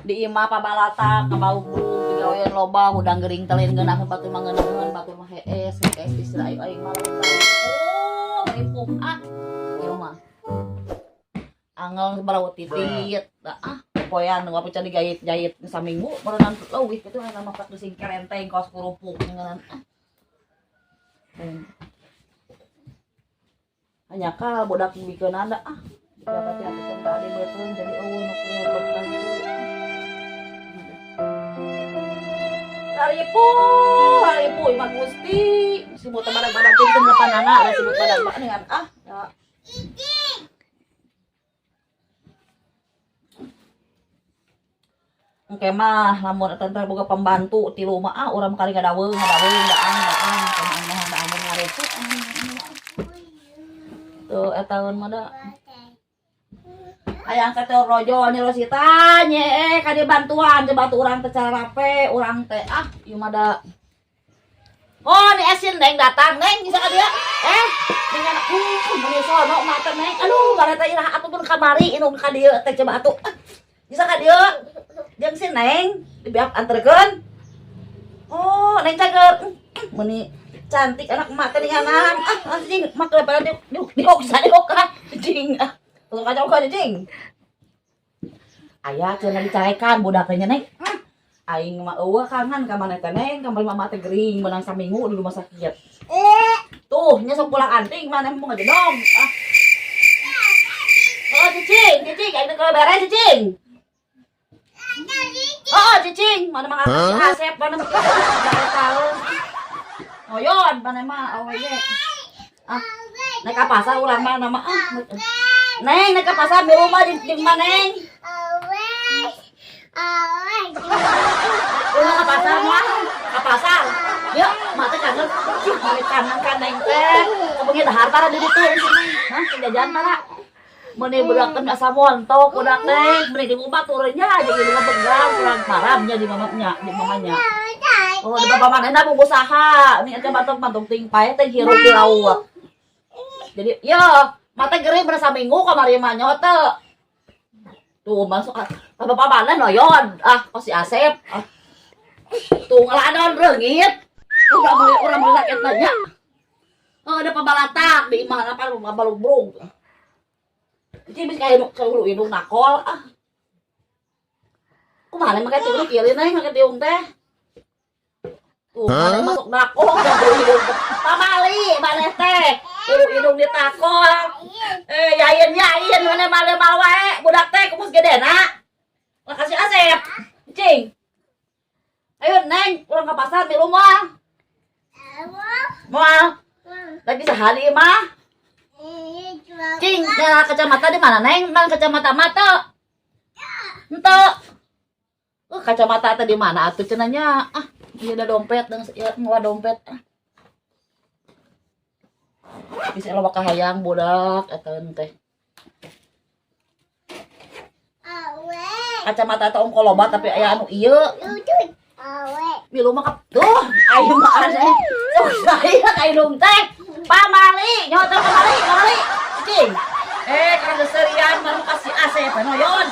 di imah pabalata kabalugu gawean loba udang gering telen geunah batu mangeuneuhan batu mah hees istirahat aing mah impuk ieu mah angel barawut titit poean nu apa digait-jait saminggu merenang leuwih kitu aya masak deusing kerenteng kaos kerupuk ngeunaan hanya ka budak bikeun anda dapat yang kita ada betul jadi eueuh nu kuliah haripu imah Gusti sibut badag-badag teh depan anak da sibut badag dengan ya engke mah lamun eta teh boga pembantu ti rumah urang kali ngadaweung daang da amun ngarepu tuh etaun mah da aya angkat rojo nyelosita nye ka dieu bantuan coba tuh urang teh cara rape urang teh ieu mah da oh ni Esin Neng datang Neng bisa ka dieu dengan mun sono mah teh Neng aduh bareta irah atuh kamari inung ka dieu teh coba atuh bisa ka dieu jeung si Neng dibiak anterkeun oh Neng cager meuni cantik anak emak teh ninganan anjing mak pada diok anjing tuh kacau ka anjing aya cenah dicarekan budak teh Neng aing mah eueuh kangen ka maneh teh Neng kamari mama teh gering menang saminggu di rumah sakit tuh nya sok pulang anting maneh mau ngedong oh cicing aing teh beres cicing cicing mana mah Asep mana mah tahu oyon mana mah awe ge naik ka pasar urang mah nama Neng naik ka pasar di rumah jeung maneng urang ka pasar mah ka pasar yuk mata kangen kanan ka Neng teh kabeungit dahar tara di ditu hah jajan mah meuni budak teh asa montok budak teh meuni di rumah turun nya jadi rumah begang kurang paramnya di mamanya oh di bapak manehna bungkus saha ini teh bantuk ting pae teh hirup di laut jadi yo mata gering bener saminggu kamari mah nyote tuh masuk ka bapak maneh noyon kos si Asep tuh ngaladon reungit urang meuli rakyat nanya ada pabalatak di imah apa rumah balubrung jadi bisa kayak hidung nakol kumaha make tiung kieu Neng make tiung teh tuh mana masuk nakol hidung pamali maneh teh hidung ditakol yain maneh mal wae budak teh kumus gedena makasih Asep cing ayo Neng urang ka pasar di rumah moal lagi sehari mah cing daerah kacamata di mana Neng mang kacamata mata ente kacamata teh di mana atuh cenanya ieu ada dompet dan ieu ngawa dompet bisa loba kahayang budak eta teh kacamata teh ongko loba tapi aya anu ieu milu mah tuh ayo mah aneh saya ka hidung teh pamali nyoto pamali cing karena serian baru kasih Asep noyon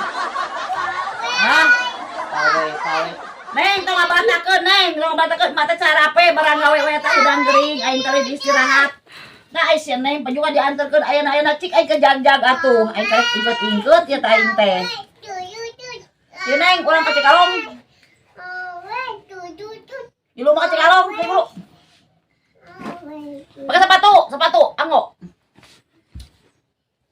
pawe Neng tong ngabatakeun Neng mata carape barang gawe we teh udang gering aing kali istirahat nah Aisyah Neng juga dianterkeun ayeuna cik aing ke jagjag atuh aing karek ingkeut ya teh aing teh ieu Neng urang ka Cikalong di rumah ka Cikalong ibu pakai sepatu anggo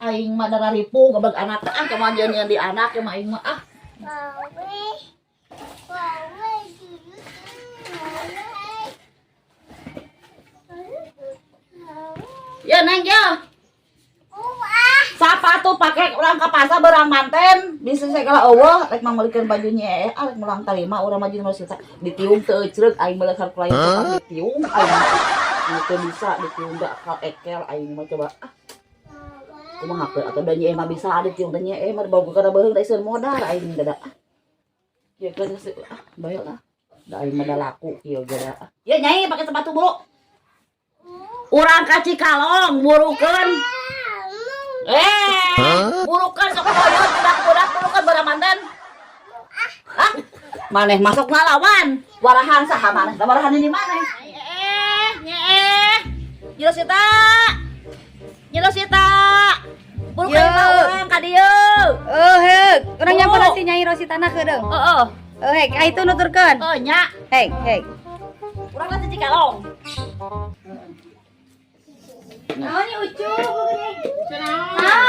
aing mah dara ripu gabag anak teh kemajuan yang di anak ya mah aing mah ya Neng ya sepatu pakai urang ka pasar barang manten bisa segala eueuh rek manggulikeun bajunya rek mulang tarima urang mah jeung sisa ditiung teu ecreuk aing meuleuk hareup lain ditiung aing teu bisa ditiung da akal ekel aing mah coba kumaha ke atuh da nya mah bisa ada tiung teh nya mah bawa kana beung da seueur modal aing da kieu kan bayar da aing mah da laku kieu gara ya Nyai pakai sepatu bulu urang ka Cikalong burukeun burukeun sok koyot budak-budak burukeun barang manten Maneh masuk ngalawan. Warahan saha maneh? Warahan ini maneh. Nyerosita. Nyerosita. Buru ka urang ka dieu. Heuk, urang nyampeun si Nyai Rositana kedeung. Heeh. Hek, itu nuturkeun. Oh nya. Hek. Urang teh cikalong. Naon nya ucup?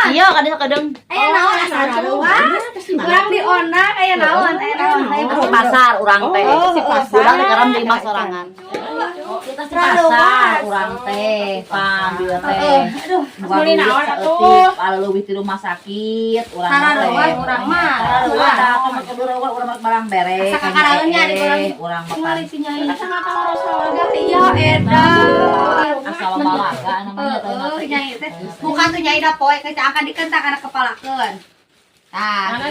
Iya ka dieu kedeung. Aya naon asa luas? Urang di onda aya naon? Aya naon? Di pasar urang teh. Si pasar. Urang teh kerem di imah sorangan. Kita di pasar urang teh, pam bieu teh. Aduh, Beli naon atuh? Aleuwih ti rumah sakit urang teh. Urang mah. Urang mah kedua urang mah barang beres. Asa kakaraeunnya di urang mah Ningali si Nyai. Asa kakaraeun sawarga iya edan. asal balaga namanya teh. Si Nyai teh. Bukan tuh Nyai da poe ke akan dikentak kana kepalakeun. Tah,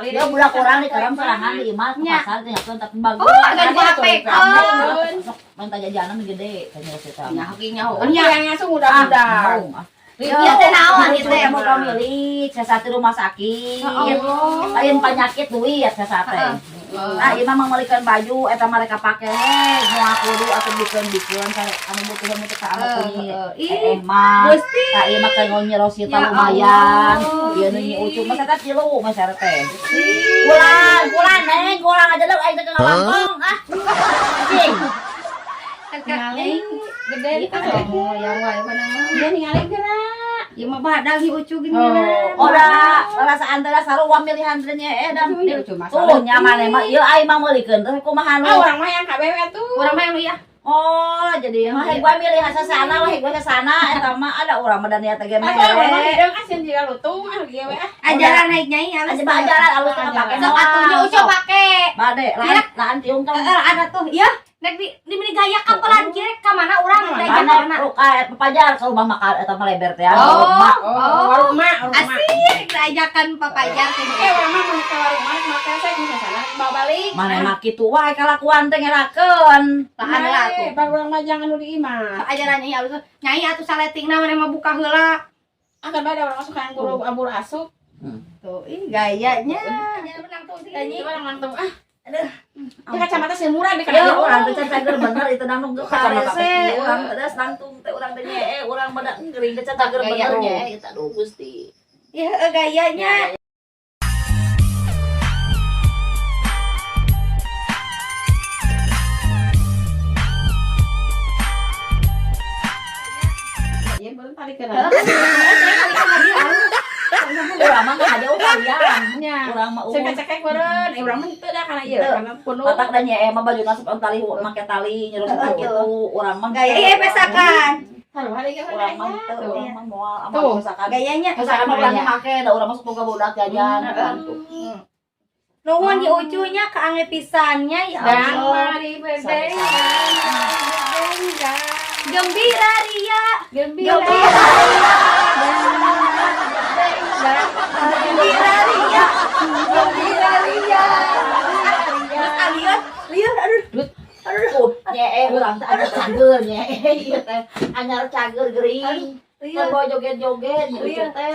Dia budak orang di kerem sorangan di imah ke pasar teh nyakeun tapi bagus. Oh, agak diapekeun. Minta jajanan gede tanya kita. Nyaho. yang ngasuh udah. Iya teh naon ieu teh? Mau milik satu rumah sakit. Lain penyakit duit sate. Nah, ieu mah mengelikeun baju eta mereka pake moal kudu atuh bikeun anu butuh ka anu kunyi. Mah. Tah ieu mah kanggo Nyi Rosita lumayan. Ieu nu Nyi Ucup mah eta tilu mah sare teh. Ulan neng, kurang aja lu aing teh ngawangkong ah. Cing. Nyai gede Itu kamu yang wae panang. Dia ningali geura. ieu mah badag hi ucu gini. Ora rasa antara sarua milihan teh nya dan tuh nyaman mah ieu aing mah meulikeun teh kumaha nu. Orang mah yang KBW tuh. Urang mah ya. Oh, jadi mah gua milih sana, wah gua ke sana eta mah ada urang mah dan niat teh Apa orang mah hidung asin jika lutung ah kieu we ah. Ajaran naik Nyai halus. Aja ajaran alus teh pake Sok atunya ucu pake. Bade, lahan tiung tong. Ada tuh, iya. Nek di meni gaya kapelan kirek ka mana urang gaya Mana mana. kayak papajar ke rumah makan eta mah leber teh. Warung mah. Asik diajakan papajar teh. Orang mah mun ke warung mah make saya bisa sana bawa balik. Mana mah kitu wae kalakuan teh ngerakeun. Tahan lah tuh. Baru orang mah jangan nu di imah. Ajaran Nyai halus. Nyai atuh saletingna mana mah buka heula. Akan bada orang masuk yang guru abur asup. Tuh, ih gayanya. Jangan menang tuh si Nyai. Coba orang tuh ah. Aduh. Di kacamata si murah di Ya kacamata. urang teh cager bener itu nang nunggu Kacamata karese kecil. urang teh nangtung teh urang teh nyee urang bada geuring teh cager bener nya eta aduh Gusti. Ya gayanya. Ya belum tadi kena. Urang mah ada upayaan. Nya. Urang mah Cekek-cekek beureun. Urang mah teu da kana ieu kana penuh. Batak da nyee mah baju nasib tali make tali nyerus kitu urang mah Gaya ieu pesakan. Haru hari ge urang mah teu urang mah moal Tuh. amal misalkan Gayanya. misalkan mah urang make da urang masuk boga budak jajan gitu. Nuhun di ucunya kaange pisannya ya Dan Allah. mari berbeda. Gembira ria. Gembira. Gembira ria. Gembira ria. Lihat aduh. Aduh, nyee urang teh ada cager nyee ieu teh anyar cager geuring. Kan bawa joget-joget gitu teh.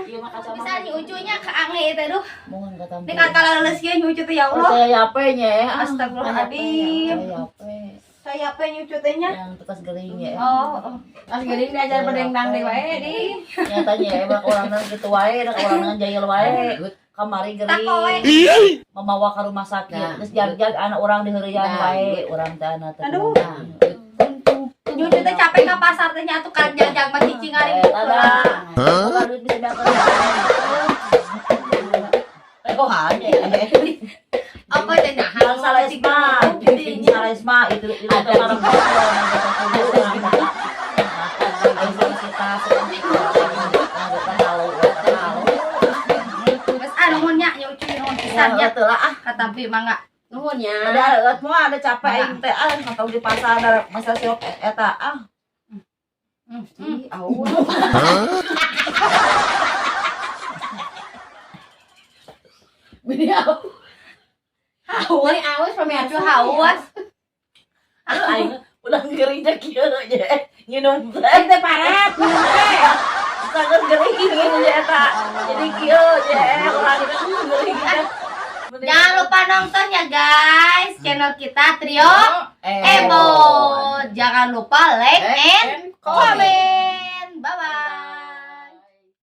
Ieu mah kaca Bisa di ucunya kaange teh duh. mohon kata. Nek kakak leleskeun nyu ucu teh ya Allah. Saya yape nya. Astagfirullahaladzim. Saya apa nyu ucu teh nya? Yang tekas gering ya. Oh. Pas geuning diajar bedengdang deui wae di. Nyatanya emang orang nang gitu wae, orang nang jahil wae. Kamari Tak kowe. gering. Membawa ke rumah sakit. Terus jag-jag anak orang diheureuyaan wae, urang teh ana teh. Aduh. Nyu ucu teh capek ka pasar teh nya atuh kan jajang mah cicing ari Ada. Duit bisa bakal. Oh, aja. Apa teh nah? Hal salah isma, itu orang Geus anu mun nya nyu ucu nuhun pisan nya. lah ah. Kata bi mangga. Nuhun nya. Ada semua ada capek aing teh ah atau di pasar ada masa siop eta ah. Ih, awas. Beliau Ini awas Aduh pemirsa. hawas. aduh aing udah gerinya kieu nya nginum teh. Teh parat. Sangat gering ini eta. Jadi kieu nya urang itu gering. Jangan lupa lupa nonton ya guys channel kita Trio Ebo. Jangan lupa like and comment.